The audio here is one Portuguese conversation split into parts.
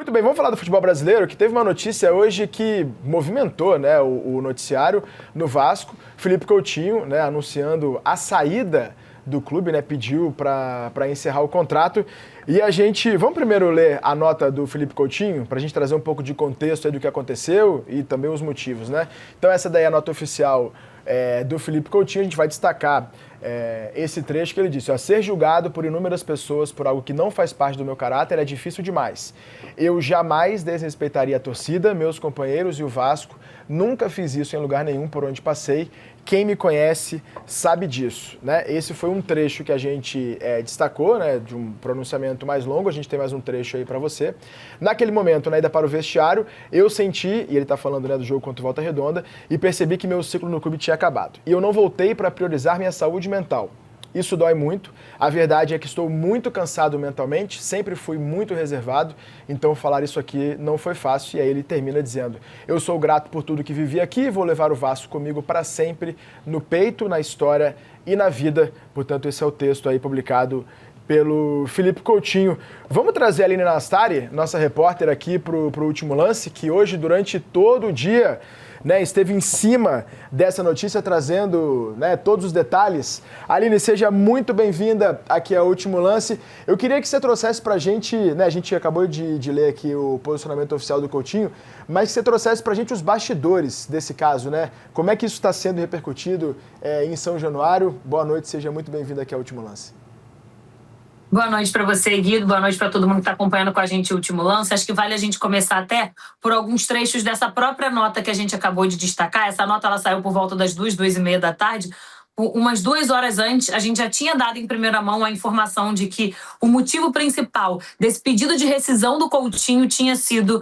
Muito bem, vamos falar do futebol brasileiro, que teve uma notícia hoje que movimentou, né, o noticiário no Vasco. Felipe Coutinho, né, anunciando a saída do clube, né, pediu para encerrar o contrato. E vamos primeiro ler a nota do Felipe Coutinho, para a gente trazer um pouco de contexto aí do que aconteceu e também os motivos, né? Então essa daí é a nota oficial do Felipe Coutinho. A gente vai destacar esse trecho que ele disse: ó, ser julgado por inúmeras pessoas por algo que não faz parte do meu caráter é difícil demais. Eu jamais desrespeitaria a torcida, meus companheiros e o Vasco. Nunca fiz isso em lugar nenhum por onde passei. Quem me conhece sabe disso, né? Esse foi um trecho que a gente destacou, né, de um pronunciamento mais longo. A gente tem mais um trecho aí para você. Naquele momento, na ida para o vestiário, eu senti, e ele tá falando, né, do jogo contra o Volta Redonda, e percebi que meu ciclo no clube tinha acabado. E eu não voltei para priorizar minha saúde mental. Isso dói muito. A verdade é que estou muito cansado mentalmente, sempre fui muito reservado, então falar isso aqui não foi fácil. E aí ele termina dizendo: eu sou grato por tudo que vivi aqui, vou levar o Vasco comigo para sempre, no peito, na história e na vida. Portanto, esse é o texto aí publicado pelo Felipe Coutinho. Vamos trazer a Aline Nastari, nossa repórter, aqui para o Último Lance, que hoje, durante todo o dia, né, esteve em cima dessa notícia, trazendo, né, todos os detalhes. Aline, seja muito bem-vinda aqui ao Último Lance. Eu queria que você trouxesse pra gente, né, a gente acabou de ler aqui o posicionamento oficial do Coutinho, mas que você trouxesse pra gente os bastidores desse caso, né? Como é que isso está sendo repercutido em São Januário? Boa noite, seja muito bem-vinda aqui ao Último Lance. Boa noite para você, Guido. Boa noite para todo mundo que está acompanhando com a gente o Último Lance. Acho que vale a gente começar até por alguns trechos dessa própria nota que a gente acabou de destacar. Essa nota ela saiu por volta das 2h30 da tarde. Umas 2 horas antes, a gente já tinha dado em primeira mão a informação de que o motivo principal desse pedido de rescisão do Coutinho tinha sido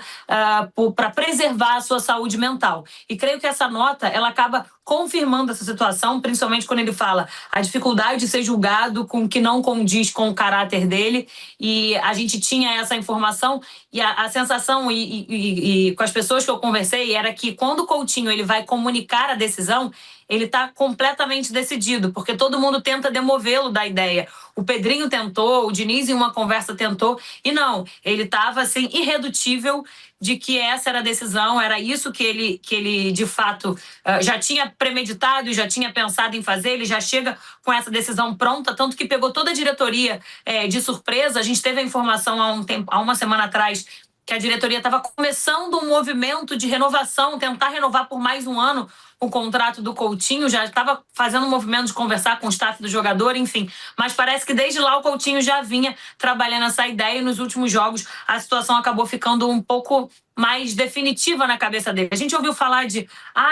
para preservar a sua saúde mental. E creio que essa nota ela acaba confirmando essa situação, principalmente quando ele fala a dificuldade de ser julgado com o que não condiz com o caráter dele. E a gente tinha essa informação e a sensação e com as pessoas que eu conversei era que quando o Coutinho ele vai comunicar a decisão, ele está completamente decidido, porque todo mundo tenta demovê-lo da ideia. O Pedrinho tentou, o Diniz em uma conversa tentou, e não, ele estava assim, irredutível de que essa era a decisão, era isso que ele de fato já tinha premeditado e já tinha pensado em fazer. Ele já chega com essa decisão pronta, tanto que pegou toda a diretoria de surpresa. A gente teve a informação há uma semana atrás que a diretoria estava começando um movimento de renovação, tentar renovar por mais um ano o contrato do Coutinho, já estava fazendo um movimento de conversar com o staff do jogador, enfim. Mas parece que desde lá o Coutinho já vinha trabalhando essa ideia e nos últimos jogos a situação acabou ficando um pouco mais definitiva na cabeça dele. A gente ouviu falar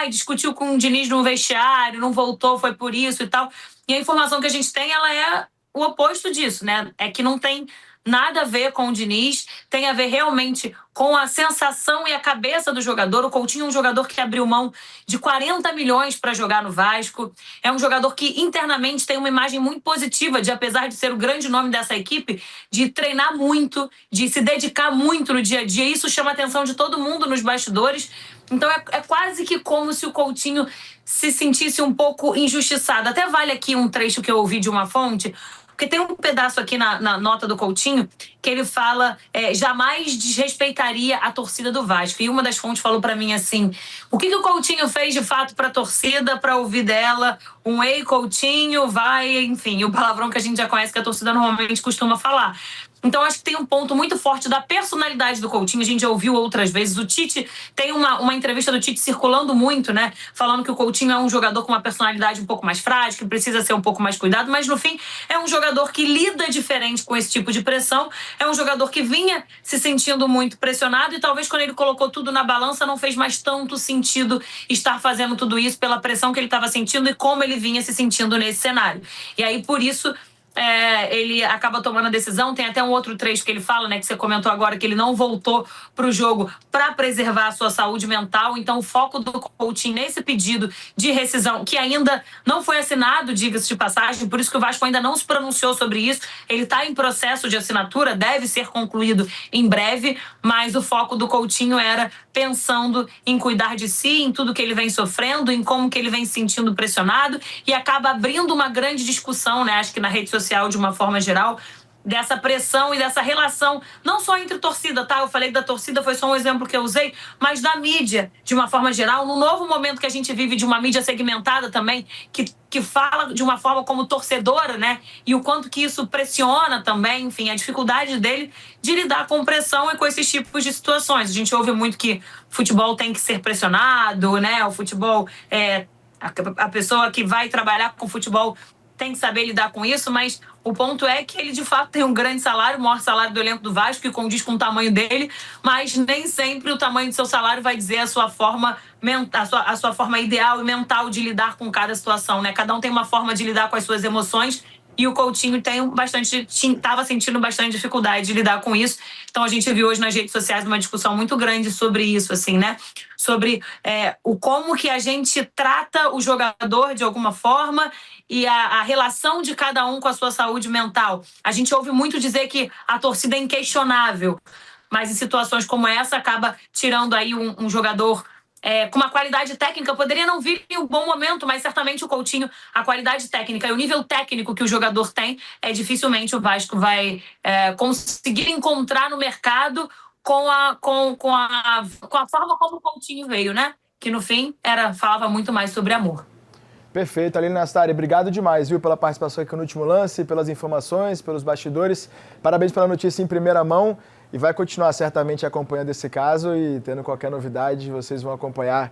discutiu com o Diniz no vestiário, não voltou, foi por isso e tal. E a informação que a gente tem, ela é o oposto disso, né? É que não tem nada a ver com o Diniz, tem a ver realmente com a sensação e a cabeça do jogador. O Coutinho é um jogador que abriu mão de 40 milhões para jogar no Vasco. É um jogador que internamente tem uma imagem muito positiva de, apesar de ser o grande nome dessa equipe, de treinar muito, de se dedicar muito no dia a dia. Isso chama a atenção de todo mundo nos bastidores. Então é quase que como se o Coutinho se sentisse um pouco injustiçado. Até vale aqui um trecho que eu ouvi de uma fonte, porque tem um pedaço aqui na nota do Coutinho que ele fala jamais desrespeitaria a torcida do Vasco. E uma das fontes falou para mim assim: o que o Coutinho fez de fato para a torcida, para ouvir dela um ei Coutinho, vai, enfim, o palavrão que a gente já conhece que a torcida normalmente costuma falar. Então, acho que tem um ponto muito forte da personalidade do Coutinho. A gente já ouviu outras vezes. O Tite, tem uma entrevista do Tite circulando muito, né? Falando que o Coutinho é um jogador com uma personalidade um pouco mais frágil, que precisa ser um pouco mais cuidado, mas no fim é um jogador que lida diferente com esse tipo de pressão. É um jogador que vinha se sentindo muito pressionado e talvez quando ele colocou tudo na balança não fez mais tanto sentido estar fazendo tudo isso pela pressão que ele estava sentindo e como ele vinha se sentindo nesse cenário. E aí, por isso, ele acaba tomando a decisão. Tem até um outro trecho que ele fala, né, que você comentou agora, que ele não voltou para o jogo para preservar a sua saúde mental. Então o foco do Coutinho nesse pedido de rescisão, que ainda não foi assinado, diga-se de passagem, por isso que o Vasco ainda não se pronunciou sobre isso. Ele está em processo de assinatura, deve ser concluído em breve, mas o foco do Coutinho era pensando em cuidar de si, em tudo que ele vem sofrendo, em como que ele vem se sentindo pressionado, e acaba abrindo uma grande discussão, né, acho que na rede social de uma forma geral, dessa pressão e dessa relação, não só entre torcida, tá? Eu falei da torcida, foi só um exemplo que eu usei, mas da mídia, de uma forma geral, no novo momento que a gente vive de uma mídia segmentada também, que fala de uma forma como torcedora, né? E o quanto que isso pressiona também, enfim, a dificuldade dele de lidar com pressão e com esses tipos de situações. A gente ouve muito que futebol tem que ser pressionado, né? O futebol, a pessoa que vai trabalhar com futebol tem que saber lidar com isso, mas o ponto é que ele, de fato, tem um grande salário, o maior salário do elenco do Vasco, que condiz com o tamanho dele, mas nem sempre o tamanho do seu salário vai dizer a sua forma ideal e mental de lidar com cada situação, né? Cada um tem uma forma de lidar com as suas emoções e o Coutinho estava sentindo bastante dificuldade de lidar com isso. Então, a gente viu hoje nas redes sociais uma discussão muito grande sobre isso, assim, né? Sobre o como que a gente trata o jogador de alguma forma e a relação de cada um com a sua saúde mental. A gente ouve muito dizer que a torcida é inquestionável, mas em situações como essa acaba tirando aí um jogador com uma qualidade técnica. Poderia não vir em um bom momento, mas certamente o Coutinho, a qualidade técnica e o nível técnico que o jogador tem, dificilmente o Vasco vai conseguir encontrar no mercado com a forma como o Coutinho veio, né? Que no fim falava muito mais sobre amor. Perfeito, Aline Nastari, obrigado demais, viu, pela participação aqui no Último Lance, pelas informações, pelos bastidores. Parabéns pela notícia em primeira mão e vai continuar certamente acompanhando esse caso e tendo qualquer novidade, vocês vão acompanhar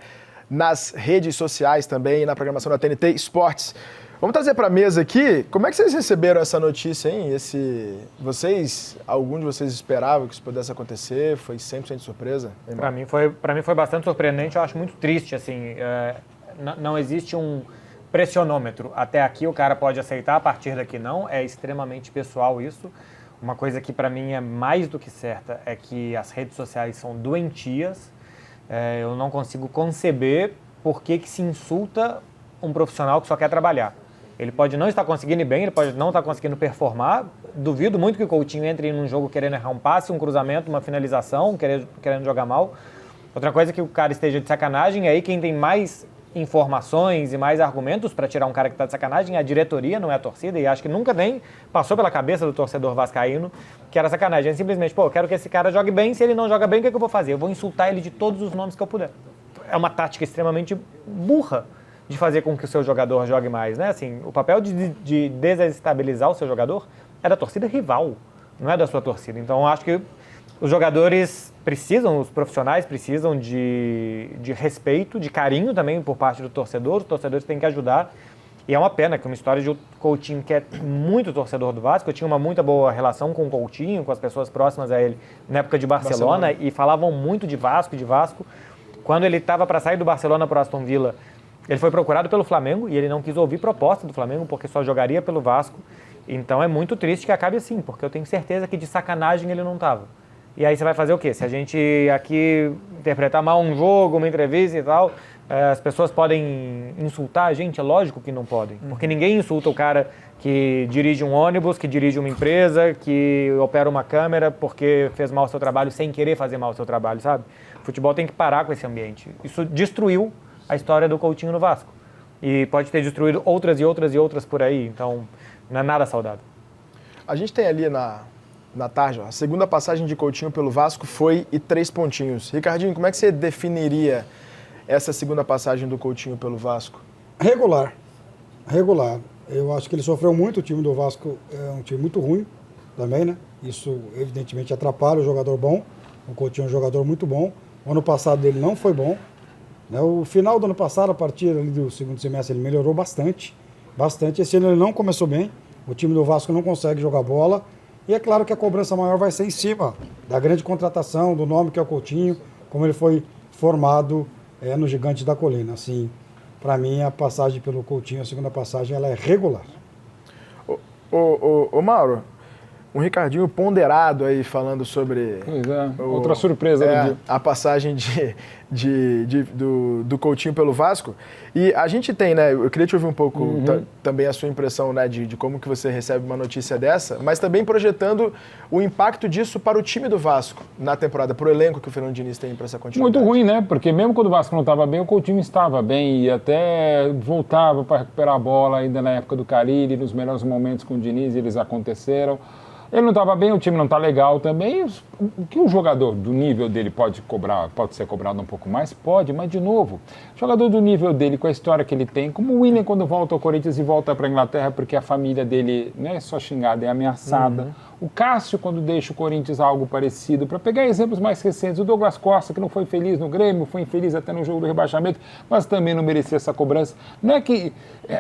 nas redes sociais também e na programação da TNT Esportes. Vamos trazer para a mesa aqui, como é que vocês receberam essa notícia, hein? Algum de vocês esperava que isso pudesse acontecer? Foi 100% surpresa? Para mim foi bastante surpreendente, eu acho muito triste, assim, não existe um pressionômetro. Até aqui o cara pode aceitar, a partir daqui não. É extremamente pessoal isso. Uma coisa que para mim é mais do que certa é que as redes sociais são doentias. Eu não consigo conceber por que se insulta um profissional que só quer trabalhar. Ele pode não estar conseguindo ir bem, ele pode não estar conseguindo performar. Duvido muito que o Coutinho entre num jogo querendo errar um passe, um cruzamento, uma finalização, querendo jogar mal. Outra coisa é que o cara esteja de sacanagem, e aí quem tem mais informações e mais argumentos para tirar um cara que está de sacanagem é a diretoria, não é a torcida, e acho que nunca nem passou pela cabeça do torcedor vascaíno que era sacanagem. É simplesmente, eu quero que esse cara jogue bem, se ele não joga bem, o que eu vou fazer? Eu vou insultar ele de todos os nomes que eu puder. É uma tática extremamente burra de fazer com que o seu jogador jogue mais, né? Assim, o papel de desestabilizar o seu jogador é da torcida rival, não é da sua torcida. Então, eu acho que os jogadores precisam, os profissionais precisam de respeito, de carinho também por parte do torcedor. Os torcedores têm que ajudar. E é uma pena que uma história de um Coutinho que é muito torcedor do Vasco. Eu tinha uma muito boa relação com o Coutinho, com as pessoas próximas a ele na época de Barcelona. E falavam muito de Vasco, Quando ele estava para sair do Barcelona para o Aston Villa, ele foi procurado pelo Flamengo e ele não quis ouvir proposta do Flamengo porque só jogaria pelo Vasco. Então é muito triste que acabe assim, porque eu tenho certeza que de sacanagem ele não estava. E aí você vai fazer o quê? Se a gente aqui interpretar mal um jogo, uma entrevista e tal, as pessoas podem insultar a gente? É lógico que não podem. Porque ninguém insulta o cara que dirige um ônibus, que dirige uma empresa, que opera uma câmera porque fez mal o seu trabalho sem querer fazer mal o seu trabalho, sabe? O futebol tem que parar com esse ambiente. Isso destruiu a história do Coutinho no Vasco. E pode ter destruído outras e outras e outras por aí. Então, não é nada saudável. A gente tem ali na tarde, a segunda passagem de Coutinho pelo Vasco foi 3 pontinhos. Ricardinho, como é que você definiria essa segunda passagem do Coutinho pelo Vasco? Regular. Eu acho que ele sofreu muito, o time do Vasco é um time muito ruim também, né? Isso evidentemente atrapalha o jogador bom. O Coutinho é um jogador muito bom. O ano passado dele não foi bom. Né? O final do ano passado, a partir ali do segundo semestre, ele melhorou bastante. Esse ano ele não começou bem. O time do Vasco não consegue jogar bola. E é claro que a cobrança maior vai ser em cima da grande contratação, do nome que é o Coutinho, como ele foi formado no Gigante da Colina. Assim, para mim, a passagem pelo Coutinho, a segunda passagem, ela é regular. Ô Mauro, um Ricardinho ponderado aí falando sobre... Pois é, outra surpresa do dia. A passagem do Coutinho pelo Vasco. E a gente tem, né, eu queria te ouvir um pouco também a sua impressão, né, de como que você recebe uma notícia dessa, mas também projetando o impacto disso para o time do Vasco na temporada, para o elenco que o Fernando Diniz tem para essa continuidade. Muito ruim, né? Porque mesmo quando o Vasco não estava bem, o Coutinho estava bem e até voltava para recuperar a bola ainda na época do Carille, nos melhores momentos com o Diniz, eles aconteceram. Ele não estava bem, o time não está legal também. O que um jogador do nível dele pode cobrar, pode ser cobrado um pouco mais? Pode, mas de novo, jogador do nível dele, com a história que ele tem, como o William quando volta ao Corinthians e volta para a Inglaterra porque a família dele não é só xingada, é ameaçada. O Cássio, quando deixa o Corinthians, algo parecido. Para pegar exemplos mais recentes, o Douglas Costa, que não foi feliz no Grêmio, foi infeliz até no jogo do rebaixamento, mas também não merecia essa cobrança. Não é que...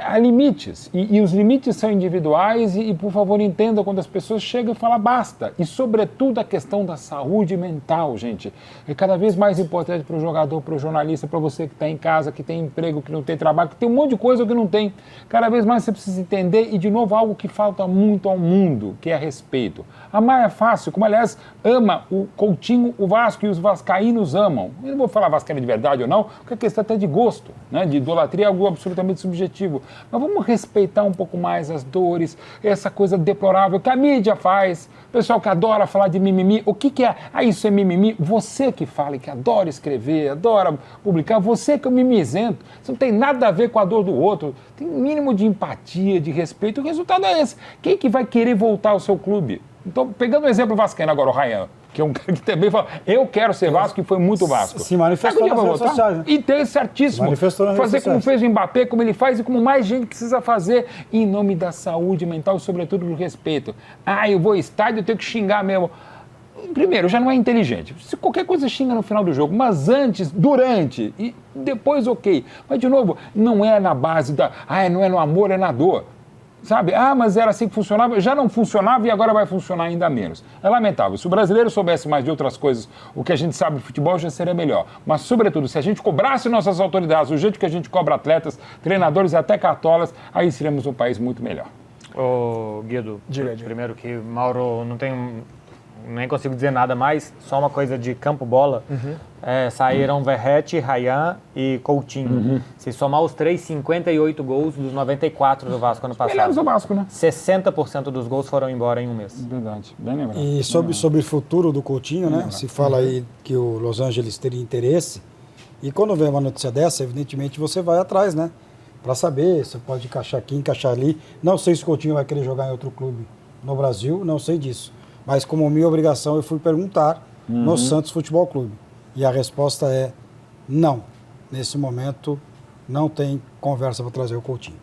há limites, e os limites são individuais, e, por favor, entendam quando as pessoas chegam e falam basta. E, sobretudo, a questão da saúde mental, gente. É cada vez mais importante para o jogador, para o jornalista, para você que está em casa, que tem emprego, que não tem trabalho, que tem um monte de coisa que não tem. Cada vez mais você precisa entender, e, de novo, algo que falta muito ao mundo, que é respeito. Amar é fácil, como aliás ama o Coutinho, o Vasco e os vascaínos amam. Eu não vou falar vascaíno de verdade ou não, porque a questão até de gosto, né? De idolatria é algo absolutamente subjetivo. Mas vamos respeitar um pouco mais as dores, essa coisa deplorável que a mídia faz. O pessoal que adora falar de mimimi, o que é? Ah, isso é mimimi. Você que fala e que adora escrever, adora publicar, você que é o mimizento. Isso não tem nada a ver com a dor do outro. Tem um mínimo de empatia, de respeito. O resultado é esse. Quem que vai querer voltar ao seu clube? Então, pegando o exemplo vascaíno agora, o Ryan, que é um cara que também fala, eu quero ser Vasco e foi muito Vasco. Se manifestou nas redes sociais, né? E tem certíssimo. Fazer como fez o Mbappé, como ele faz e como mais gente precisa fazer em nome da saúde mental e, sobretudo, do respeito. Ah, eu vou ao estádio, eu tenho que xingar mesmo. Primeiro, já não é inteligente. Se qualquer coisa xinga no final do jogo, mas antes, durante e depois, ok. Mas, de novo, não é na base da... não é no amor, é na dor. Sabe? Mas era assim que funcionava, já não funcionava e agora vai funcionar ainda menos. É lamentável. Se o brasileiro soubesse mais de outras coisas, o que a gente sabe de futebol já seria melhor. Mas, sobretudo, se a gente cobrasse nossas autoridades, o jeito que a gente cobra atletas, treinadores e até cartolas, aí seríamos um país muito melhor. Ô, Guido, primeiro que Mauro não tem... Nem consigo dizer nada mais, só uma coisa de campo-bola. Saíram Verratti, Ryan e Coutinho. Se somar os três, 58 gols dos 94 do Vasco ano passado. Melhores do Vasco, né? 60% dos gols foram embora em um mês. Verdade, bem lembrado. E sobre o futuro do Coutinho, né? Se fala aí que o Los Angeles teria interesse. E quando vem uma notícia dessa, evidentemente você vai atrás, né? Para saber, você pode encaixar aqui, encaixar ali. Não sei se o Coutinho vai querer jogar em outro clube no Brasil, não sei disso. Mas como minha obrigação, eu fui perguntar no Santos Futebol Clube. E a resposta é não. Nesse momento, não tem conversa para trazer o Coutinho.